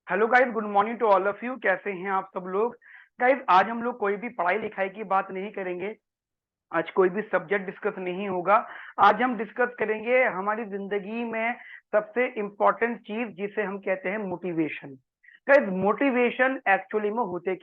Hello guys, good morning to all of you. कैसे हैं आप सब लोग? गाइस, आज हम लोग कोई भी पढ़ाई लिखाई की बात नहीं करेंगे। आज कोई भी सब्जेक्ट डिस्कस नहीं होगा। आज हम डिस्कस करेंगे हमारी जिंदगी में सबसे इम्पोर्टेंट चीज जिसे हम कहते हैं मोटिवेशन। गाइस, मोटिवेशन एक्चुअली में होता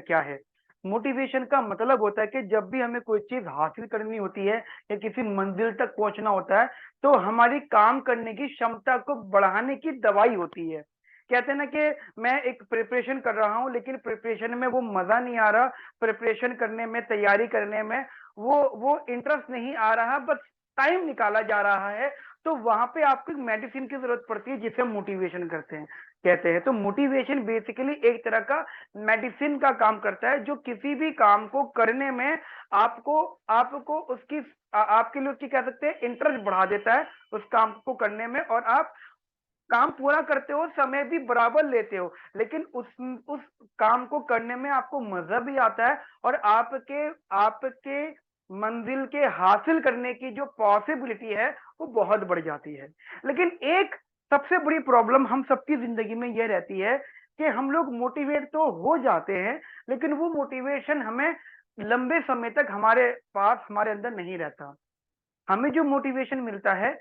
क्या है? मोटिवेशन का मतलब होता है कि जब भी हमें कोई चीज हासिल करनी होती है या किसी मंजिल तक पहुंचना होता है, तो हमारी काम करने की क्षमता को बढ़ाने की दवाई होती है। कहते हैं ना कि मैं एक प्रिपरेशन कर रहा हूँ, लेकिन प्रिपरेशन में वो मजा नहीं आ रहा। प्रिपरेशन करने में, तैयारी करने में वो इंटरेस्ट नहीं आ रहा, बस टाइम निकाला जा रहा है। तो वहां पे आपको एक मेडिसिन की जरूरत पड़ती है जिसे हम मोटिवेशन कहते हैं। तो मोटिवेशन बेसिकली एक तरह का मेडिसिन का काम करता है, जो किसी भी काम को करने में आपको आपको उसकी आपके लिए उसकी कह सकते हैं इंटरेस्ट बढ़ा देता है उस काम को करने में। और आप काम पूरा करते हो, समय भी बराबर लेते हो, लेकिन उस काम को करने में आपको मजा भी आता है और आपके आपके मंजिल के हासिल करने की जो पॉसिबिलिटी है वो बहुत बढ़ जाती है। लेकिन एक सबसे बड़ी प्रॉब्लम हम सबकी जिंदगी में ये रहती है कि हम लोग मोटिवेट तो हो जाते हैं, लेकिन वो मोटिवेशन हमें लंबे समय तक हमारे पास, हमारे अंदर नहीं रहता। हमें जो मोटिवेशन मिलता है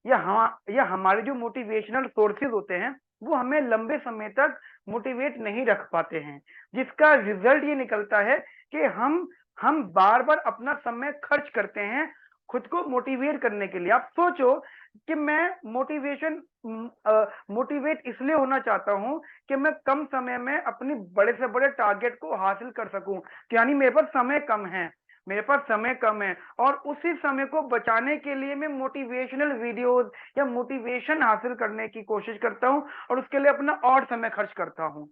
या हमारे जो मोटिवेशनल सोर्सेज होते हैं, वो हमें लंबे समय तक मोटिवेट नहीं रख पाते हैं। जिसका रिजल्ट ये निकलता है कि हम बार बार अपना समय खर्च करते हैं खुद को मोटिवेट करने के लिए। आप सोचो कि मैं मोटिवेट इसलिए होना चाहता हूं कि मैं कम समय में अपनी बड़े से बड़े टारगेट को हासिल कर सकूं। यानी मेरे पास समय कम है और उसी समय को बचाने के लिए मैं मोटिवेशनल वीडियोस या मोटिवेशन हासिल करने की कोशिश करता हूं और उसके लिए अपना और समय खर्च करता हूं।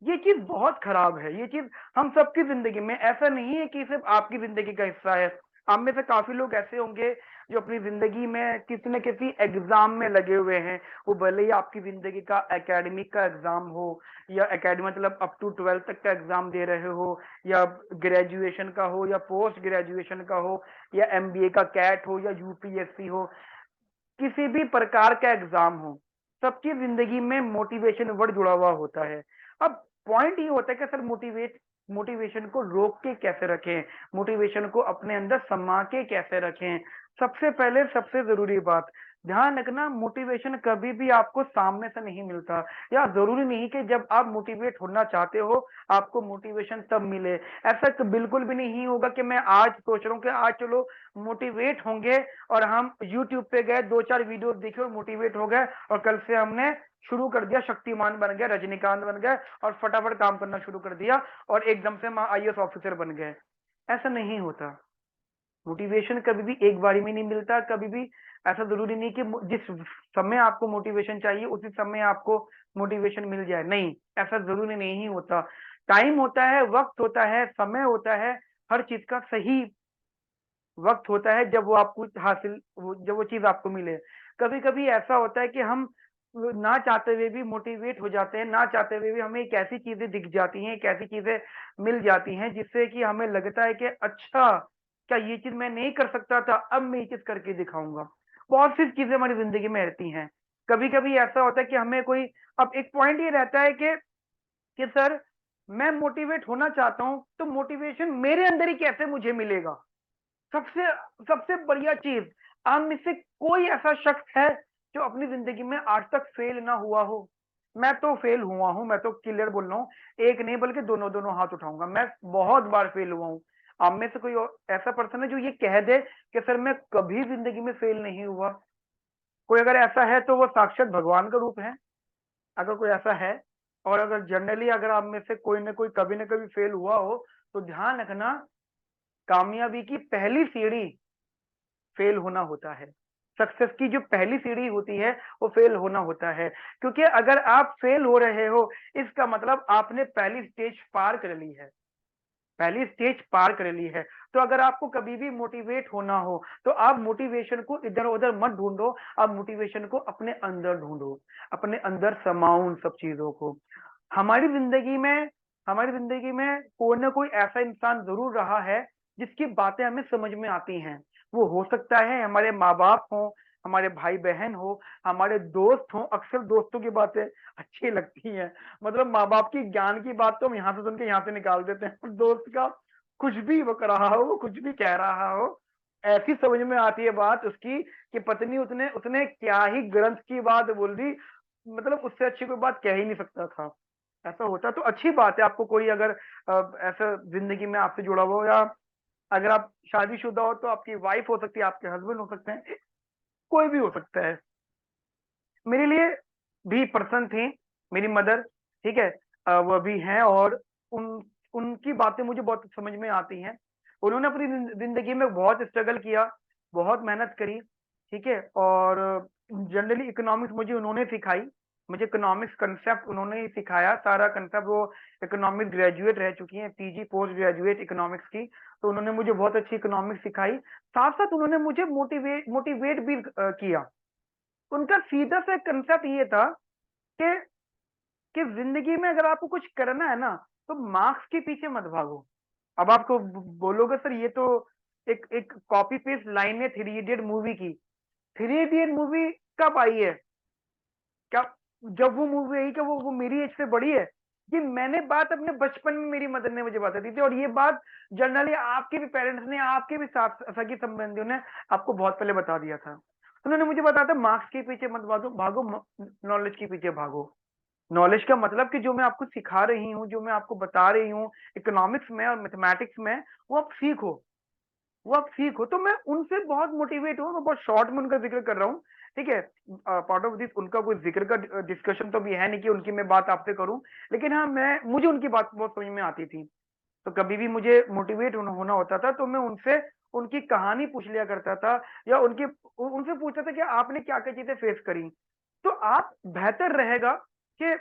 ये चीज बहुत खराब है। ये चीज हम सबकी जिंदगी में, ऐसा नहीं है कि सिर्फ आपकी जिंदगी का हिस्सा है। आप में से काफी लोग ऐसे होंगे जो अपनी जिंदगी में किसी न किसी एग्जाम में लगे हुए हैं। वो भले ही आपकी जिंदगी का एकेडमिक का एग्जाम हो, या एकेडमी मतलब अप टू 12th तक का एग्जाम दे रहे हो, या ग्रेजुएशन का हो, या पोस्ट ग्रेजुएशन का हो, या एमबीए का कैट हो, या यूपीएससी हो, किसी भी प्रकार का एग्जाम हो, सबकी जिंदगी में मोटिवेशन वर्ड जुड़ा हुआ होता है। अब पॉइंट ये होता है कि सर मोटिवेशन को रोक के कैसे रखें, मोटिवेशन को अपने अंदर समा के कैसे रखें। सबसे पहले सबसे जरूरी बात, ध्यान रखना, मोटिवेशन कभी भी आपको सामने से नहीं मिलता। या जरूरी नहीं कि जब आप मोटिवेट होना चाहते हो आपको मोटिवेशन तब मिले। ऐसा तो बिल्कुल भी नहीं होगा कि मैं आज सोच रहा हूँ कि आज चलो मोटिवेट होंगे और हम यूट्यूब पे गए, दो चार वीडियो देखे और मोटिवेट हो गए, और कल से हमने शुरू कर दिया, शक्तिमान बन गए, रजनीकांत बन गए और फटाफट काम करना शुरू कर दिया और एकदम से हम आईएएस ऑफिसर बन गए। ऐसा नहीं होता। मोटिवेशन कभी भी एक बारी में नहीं मिलता। कभी भी ऐसा जरूरी नहीं कि जिस समय आपको मोटिवेशन चाहिए उसी समय आपको मोटिवेशन मिल जाए। नहीं, ऐसा जरूरी नहीं होता। टाइम होता है, वक्त होता है, समय होता है, हर चीज का सही वक्त होता है जब वो आपको जब वो चीज आपको मिले। कभी कभी ऐसा होता है कि हम ना चाहते हुए भी मोटिवेट हो जाते हैं, ना चाहते हुए भी हमें एक ऐसी चीजें दिख जाती हैं, एक ऐसी चीजें मिल जाती हैं जिससे कि हमें लगता है कि अच्छा, क्या ये चीज मैं नहीं कर सकता था, अब मैं ये चीज करके दिखाऊंगा। बहुत सी चीजें हमारी जिंदगी में रहती हैं। कभी कभी ऐसा होता है कि हमें कोई, अब एक पॉइंट ये रहता है कि सर मैं मोटिवेट होना चाहता हूं, तो मोटिवेशन मेरे अंदर ही कैसे मुझे मिलेगा? सबसे सबसे बढ़िया चीज, आप में से कोई ऐसा शख्स है जो अपनी जिंदगी में आज तक फेल ना हुआ हो? मैं तो फेल हुआ हूं, मैं तो क्लियर बोल रहा हूं, एक नहीं बल्कि दोनों दोनों हाथ उठाऊंगा। मैं बहुत बार फेल हुआ हूं। आप में से कोई ऐसा पर्सन है जो ये कह दे कि सर मैं कभी जिंदगी में फेल नहीं हुआ? कोई अगर ऐसा है तो वो साक्षात भगवान का रूप है, अगर कोई ऐसा है। और अगर जनरली अगर आप में से कोई ना कोई कभी ना कभी फेल हुआ हो, तो ध्यान रखना, कामयाबी की पहली सीढ़ी फेल होना होता है। सक्सेस की जो पहली सीढ़ी होती है वो फेल होना होता है। क्योंकि अगर आप फेल हो रहे हो, इसका मतलब आपने पहली स्टेज पार कर ली है। पहली स्टेज पार कर ली है। तो अगर आपको कभी भी मोटिवेट होना हो, तो आप मोटिवेशन को इधर उधर मत ढूंढो, आप मोटिवेशन को अपने अंदर ढूंढो, अपने अंदर समाओ उन सब चीजों को। हमारी जिंदगी में हमारी जिंदगी में कोई ना कोई ऐसा इंसान जरूर रहा है जिसकी बातें हमें समझ में आती हैं। वो हो सकता है हमारे माँ बाप हों, हमारे भाई बहन हो, हमारे दोस्त हो, अक्सर दोस्तों की बातें अच्छी लगती हैं। मतलब माँ बाप की ज्ञान की बात तो हम यहाँ से सुन के यहाँ से निकाल देते हैं, और दोस्त का कुछ भी वो कर रहा हो, वो कुछ भी कह रहा हो, ऐसी समझ में आती है बात उसकी कि पत्नी उसने उसने क्या ही ग्रंथ की बात बोल दी, मतलब उससे अच्छी कोई बात कह ही नहीं सकता था। ऐसा होता तो अच्छी बात है, आपको कोई अगर ऐसा जिंदगी में आपसे जुड़ा हुआ हो, या अगर आप शादीशुदा हो तो आपकी वाइफ हो सकती है, आपके हस्बैंड हो सकते हैं, कोई भी हो सकता है। मेरे लिए भी पर्सन थी मेरी मदर, ठीक है, वो भी हैं, और उन उनकी बातें मुझे बहुत समझ में आती हैं। उन्होंने अपनी जिंदगी में बहुत स्ट्रगल किया, बहुत मेहनत करी, ठीक है, और जनरली इकोनॉमिक्स मुझे उन्होंने सिखाई। मुझे इकोनॉमिक्स कंसेप्ट उन्होंने ही सिखाया, सारा कंसेप्ट। वो इकोनॉमिक्स ग्रेजुएट रह चुकी हैं, पीजी पोस्ट ग्रेजुएट इकोनॉमिक्स की, तो उन्होंने मुझे बहुत अच्छी इकोनॉमिक्स सिखाई। साथ साथ उन्होंने मुझे मोटिवेट मोटिवेट भी किया। उनका सीधा सा कंसेप्ट ये था कि कि जिंदगी में अगर आपको कुछ करना है ना, तो मार्क्स के पीछे मत भागो। अब आपको बोलोगे सर ये तो एक एक कॉपी पेस्ट लाइन है थ्री इडियट मूवी की। थ्री इडियट मूवी कब आई है? क्या जब वो मूवी आई, क्या वो मेरी एज से बड़ी है? ये मैंने बात अपने बचपन में मेरी मदर ने मुझे बता दी थी, और ये बात जनरली आपके भी पेरेंट्स ने, आपके भी सगी संबंधियों ने आपको बहुत पहले बता दिया था। उन्होंने मुझे बताया था मार्क्स के पीछे मत भागो, भागो नॉलेज के पीछे भागो। नॉलेज का मतलब कि जो मैं आपको सिखा रही हूँ, जो मैं आपको बता रही हूँ इकोनॉमिक्स में और मैथमेटिक्स में, वो आप सीखो, वो आप सीखो। तो मैं उनसे बहुत मोटिवेट हूँ, मैं बहुत शॉर्ट में उनका जिक्र कर रहा हूँ, ठीक है। पार्ट ऑफ दिस उनका कोई जिक्र का डिस्कशन तो भी है नहीं कि उनकी मैं बात आपसे करूं, लेकिन हाँ, मैं मुझे उनकी बात बहुत समझ में आती थी। तो कभी भी मुझे मोटिवेट होना होता था तो मैं उनसे उनकी कहानी पूछ लिया करता था, या उनसे पूछता था कि आपने क्या क्या चीजें फेस करी। तो आप बेहतर रहेगा कि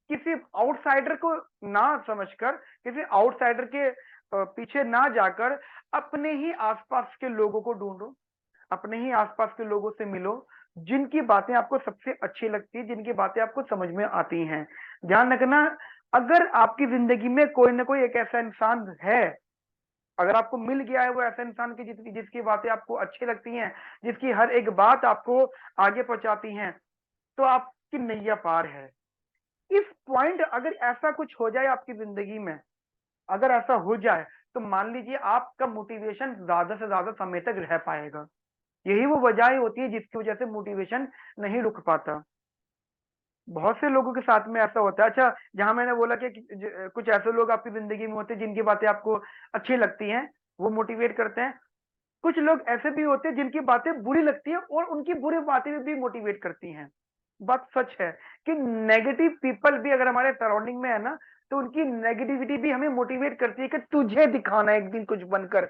किसी आउटसाइडर को ना समझकर, किसी आउटसाइडर के पीछे ना जाकर, अपने ही आसपास के लोगों को ढूंढो, अपने ही आसपास के लोगों से मिलो, जिनकी बातें आपको सबसे अच्छी लगती है, जिनकी बातें आपको समझ में आती हैं। ध्यान रखना, अगर आपकी जिंदगी में कोई ना कोई एक ऐसा इंसान है, अगर आपको मिल गया है वो ऐसा इंसान की जिसकी बातें आपको अच्छी लगती हैं, जिसकी हर एक बात आपको आगे पहुंचाती हैं, तो आपकी नैया पार है। इस पॉइंट अगर ऐसा कुछ हो जाए आपकी जिंदगी में, अगर ऐसा हो जाए, तो मान लीजिए आपका मोटिवेशन ज्यादा से ज्यादा समय तक रह पाएगा। यही वो वजह होती है जिसकी वजह से मोटिवेशन नहीं रुक पाता। बहुत से लोगों के साथ में ऐसा होता है। अच्छा, जहां मैंने बोला कि कुछ ऐसे लोग आपकी जिंदगी में होते हैं जिनकी बातें आपको अच्छी लगती हैं, वो मोटिवेट करते हैं। कुछ लोग ऐसे भी होते हैं जिनकी बातें बुरी लगती है, और उनकी बुरी बातें भी मोटिवेट करती हैं। बात सच है कि नेगेटिव पीपल भी अगर हमारे सराउंडिंग में है ना, तो उनकी नेगेटिविटी भी हमें मोटिवेट करती है कि तुझे दिखाना है एक दिन कुछ बनकर,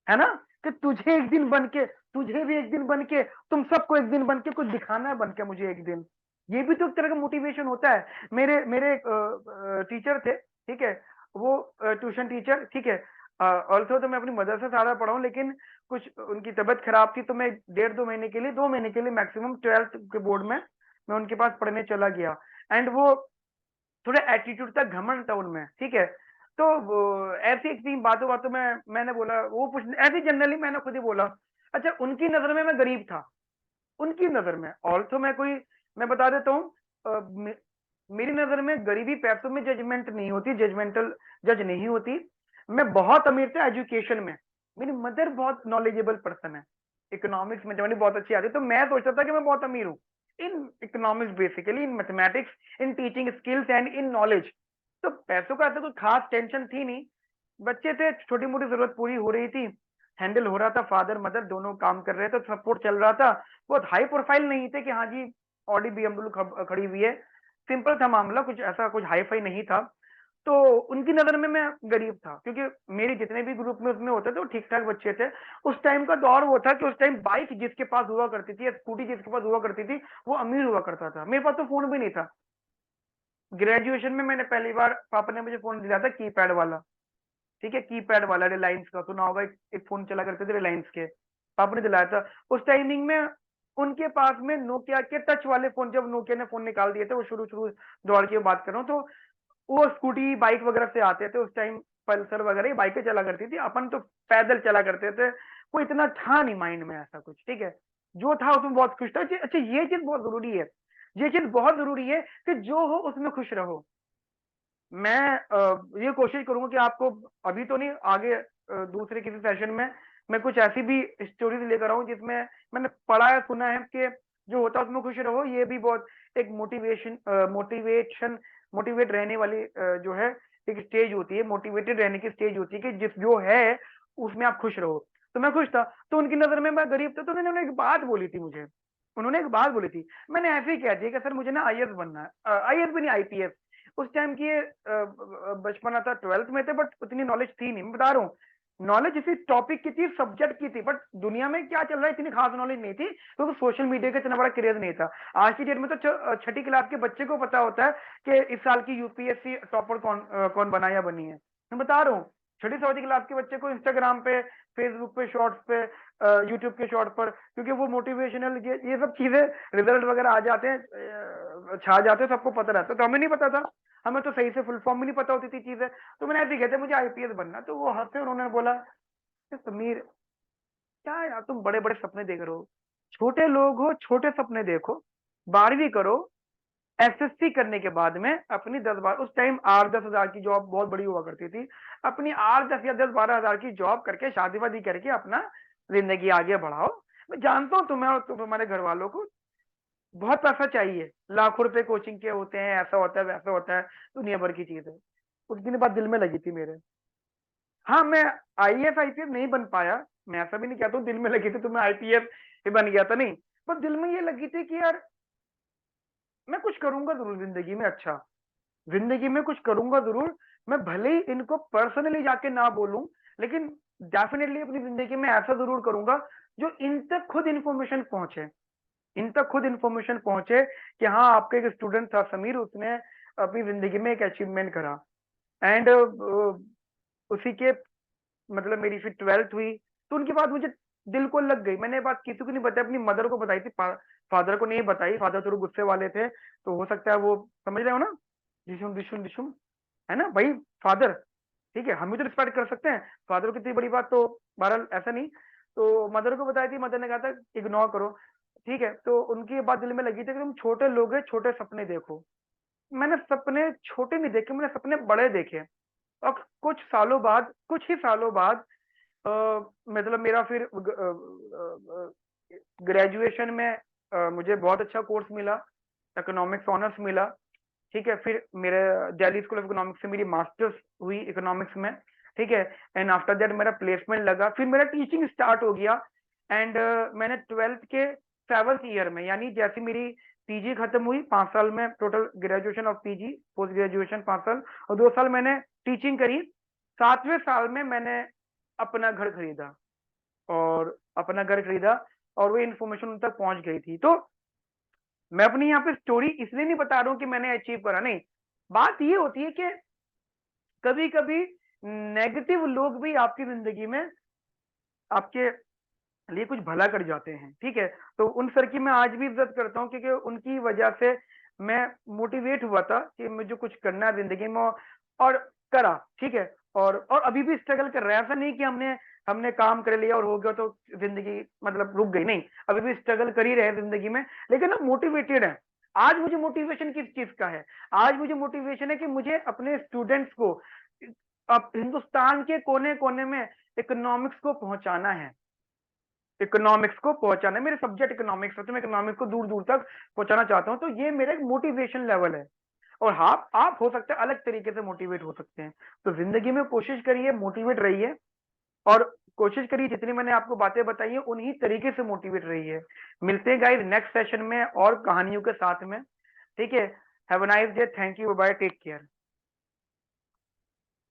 है ना, कि तुझे एक दिन बन के, तुझे भी एक दिन बन के, तुम सबको एक दिन बन के कुछ दिखाना है, बन के मुझे एक दिन। ये भी तो एक तरह का मोटिवेशन होता है। मेरे मेरे टीचर थे, ठीक है, वो ट्यूशन टीचर, ठीक है। ऑल्सो तो मैं अपनी मदर से सारा पढ़ा हूँ, लेकिन कुछ उनकी तबीयत खराब थी, तो मैं 1.5-2 महीने के लिए, 2 महीने के लिए मैक्सिमम 12th के बोर्ड में मैं उनके पास पढ़ने चला गया। एंड वो थोड़ा एटीट्यूड था, घमंड था उनमें, ठीक है। तो ऐसी एक तीन बातों बातों में मैंने बोला, वो कुछ ऐसी जनरली मैंने खुद ही बोला, अच्छा उनकी नजर में मैं गरीब था, उनकी नजर में। ऑल्सो मैं बता देता हूँ, मेरी नजर में गरीबी पैसों में जजमेंट नहीं होती, जजमेंटल जज नहीं होती। मैं बहुत अमीर था एजुकेशन में, मेरी मदर बहुत नॉलेजेबल पर्सन है, इकोनॉमिक्स में जब बहुत अच्छी आती, तो मैं सोचता था कि मैं बहुत अमीर हूँ in economics, basically in mathematics, in teaching skills and in knowledge. तो पैसों का ऐसा कोई खास टेंशन थी नहीं, बच्चे थे, छोटी मोटी जरूरत पूरी हो रही थी, हैंडल हो रहा था, फादर मदर दोनों काम कर रहे थे, सपोर्ट चल रहा था। बहुत हाई प्रोफाइल नहीं थे कि हाँ जी ऑडी बीएमडब्ल्यू खड़ी हुई है, सिंपल था मामला, कुछ ऐसा कुछ हाई फाई नहीं था। तो उनकी नजर में मैं गरीब था, क्योंकि मेरे जितने भी ग्रुप में उसमें होते थे वो ठीक ठाक बच्चे थे। उस टाइम का दौर वो था कि उस टाइम बाइक जिसके पास हुआ करती थी या स्कूटी जिसके पास हुआ करती थी, वो अमीर हुआ करता था। मेरे पास तो फोन भी नहीं था। ग्रेजुएशन में मैंने पहली बार, पापा ने मुझे फोन दिया था कीपैड वाला, ठीक है, कीपैड वाला, रिलायंस का सुना होगा, एक फोन चला करते थे रिलायंस के, पापा ने दिलाया था। उस टाइमिंग में उनके पास में नोकिया के टच वाले फोन, जब नोकिया ने फोन निकाल दिए थे, वो शुरू शुरू दौर की बात कर रहा हूँ, तो वो स्कूटी बाइक वगैरह से आते थे उस टाइम, पल्सर वगैरह बाइकें चला करती थी, अपन तो पैदल चला करते थे, कोई इतना था नहीं माइंड में ऐसा कुछ, ठीक है। जो था उसमें बहुत खुश था। अच्छा, ये चीज बहुत जरूरी है, ये चीज बहुत जरूरी है कि जो हो उसमें खुश रहो। मैं ये कोशिश करूंगा कि आपको, अभी तो नहीं, आगे दूसरे किसी सेशन में मैं कुछ ऐसी भी स्टोरीज लेकर आऊं जिसमें मैंने पढ़ा है, सुना है कि जो होता है उसमें खुश रहो। ये भी बहुत एक मोटिवेट रहने वाली जो है एक स्टेज होती है, मोटिवेटेड रहने की स्टेज होती है कि जिस जो है उसमें आप खुश रहो। तो मैं खुश था, तो उनकी नजर में मैं गरीब था, तो उन्होंने एक बात बोली थी मुझे, उन्होंने एक बात बोली थी। मैंने ऐसे ही कह दिया कि सर मुझे ना आईएएस बनना है, आईएएस भी नहीं, आईपीएस। उस टाइम की बचपना था, 12th में थे, बट उतनी नॉलेज थी नहीं, मैं बता रहा हूँ। नॉलेज इसी टॉपिक की थी, सब्जेक्ट की थी, बट दुनिया में क्या चल रहा है इतनी खास नॉलेज नहीं थी, क्योंकि सोशल मीडिया का इतना बड़ा क्रेज नहीं था। आज की डेट में तो छठी क्लास के बच्चे को पता होता है कि इस साल की यूपीएससी टॉपर कौन बना या बनी है। मैं बता रहा हूँ, छठी चौथी क्लास के बच्चे को इंस्टाग्राम पे, फेसबुक पे शॉर्ट्स पे, यूट्यूब के शॉर्ट पर, क्योंकि वो मोटिवेशनल ये सब चीजें, रिजल्ट वगैरह आ जाते हैं, छा जाते हैं, सबको पता रहता है। तो हमें नहीं पता था, हमें तो सही से फुल फॉर्म भी नहीं पता होती थी चीजें। तो मैंने ऐसे ही कहते मुझे आईपीएस बनना, तो वो हंसे, उन्होंने बोला समीर क्या यार तुम बड़े बड़े सपने देख रहे हो, छोटे लोग हो, छोटे सपने देखो, 12वीं करो, एसएससी करने के बाद में अपनी 10-12, उस टाइम 8-10 हजार की जॉब बहुत बड़ी हुआ करती थी, अपनी 8-10 या 10-12 हजार की जॉब करके शादी वादी करके अपना जिंदगी आगे बढ़ाओ। मैं जानता हूँ तुम्हें और तुम्हारे घर वालों को बहुत पैसा चाहिए, लाखों रुपए कोचिंग के होते हैं, ऐसा होता है वैसा होता है, दुनिया भर की चीजें। उस दिन बाद दिल में लगी थी मेरे। हाँ, मैं आईएएस आईपीएस नहीं बन पाया, मैं ऐसा भी नहीं कहता हूँ दिल में लगी थी तो मैं आईपीएस ही बन गया था, नहीं। पर दिल में ये लगी थी कि यार मैं कुछ करूंगा जरूर जिंदगी में, अच्छा जिंदगी में कुछ करूंगा जरूर। मैं भले ही इनको पर्सनली जाके ना बोलूं, लेकिन डेफिनेटली अपनी जिंदगी में ऐसा जरूर करूंगा जो इन तक खुद इंफॉर्मेशन पहुंचे, इन तक खुद इंफॉर्मेशन पहुंचे कि हाँ आपका एक स्टूडेंट था समीर, उसने अपनी जिंदगी में एक अचीवमेंट करा। एंड उसी के, मतलब मेरी फिर 12th हुई, तो उनकी बात मुझे दिल को लग गई। मैंने ये बात किसी को नहीं बताई, अपनी मदर को बताई थी, फादर को नहीं बताई, फादर थोड़े गुस्से वाले थे, तो हो सकता है वो, समझ रहे हो ना, दिशुम दिशुम दिशुम, है ना भाई, फादर, ठीक है, हम भी तो रिस्पेक्ट कर सकते हैं फादर की, इतनी बड़ी बात तो बहरहाल ऐसा नहीं। तो मदर को बताई थी, मदर ने कहा था इग्नोर करो, ठीक है। तो उनकी ये बात दिल में लगी थी कि तुम छोटे लोग हैं, छोटे सपने देखो। मैंने सपने छोटे नहीं देखे, मैंने सपने बड़े देखे। और कुछ ही सालों बाद मतलब मेरा फिर ग्रेजुएशन में मुझे बहुत अच्छा कोर्स मिला, इकोनॉमिक्स ऑनर्स मिला, ठीक है। फिर मेरे दिल्ली स्कूल ऑफ इकोनॉमिक्स से मेरी मास्टर्स हुई इकोनॉमिक्स में, ठीक है। एंड आफ्टर दैट मेरा प्लेसमेंट लगा, फिर मेरा टीचिंग स्टार्ट हो गया। एंड मैंने 12th के 7th ईयर में, यानी जैसे मेरी पीजी खत्म हुई, 5 साल में टोटल ग्रेजुएशन और पीजी पोस्ट ग्रेजुएशन 5 साल, और 2 साल मैंने टीचिंग करी। 7वें साल में मैंने अपना घर खरीदा, और अपना घर खरीदा, और वो इन्फॉर्मेशन उन तक पहुंच गई थी। तो मैं अपनी यहाँ पे स्टोरी इसलिए नहीं बता रहा हूँ कि मैंने अचीव करा, नहीं। बात ये होती है कि कभी कभी नेगेटिव लोग भी आपकी जिंदगी में आपके लिए कुछ भला कर जाते हैं, ठीक है। तो उन सर की मैं आज भी इज्जत करता हूँ, क्योंकि उनकी वजह से मैं मोटिवेट हुआ था कि मुझे कुछ करना है जिंदगी में, और करा, ठीक है। और अभी भी स्ट्रगल कर रहा है, ऐसा नहीं कि हमने हमने काम कर लिया और हो गया तो जिंदगी मतलब रुक गई, नहीं, अभी भी स्ट्रगल कर ही रहे हैं जिंदगी में, लेकिन हम मोटिवेटेड है। आज मुझे मोटिवेशन किस चीज का है? आज मुझे मोटिवेशन है कि मुझे अपने स्टूडेंट्स को अब हिंदुस्तान के कोने कोने में इकोनॉमिक्स को पहुंचाना है, इकोनॉमिक्स को पहुंचाना है। मेरे सब्जेक्ट इकोनॉमिक्स है, तो मैं इकोनॉमिक्स को दूर दूर तक पहुंचाना चाहता हूं। तो ये मेरा एक मोटिवेशन लेवल है। और हाँ, आप हो सकते हैं अलग तरीके से मोटिवेट हो सकते हैं। तो जिंदगी में कोशिश करिए, मोटिवेट रहिए, और कोशिश करिए जितनी मैंने आपको बातें बताई है उन्हीं तरीके से मोटिवेट रहिए। मिलते हैं गाइस नेक्स्ट सेशन में और कहानियों के साथ में, ठीक है। Have a nice day, thank you, bye, take care.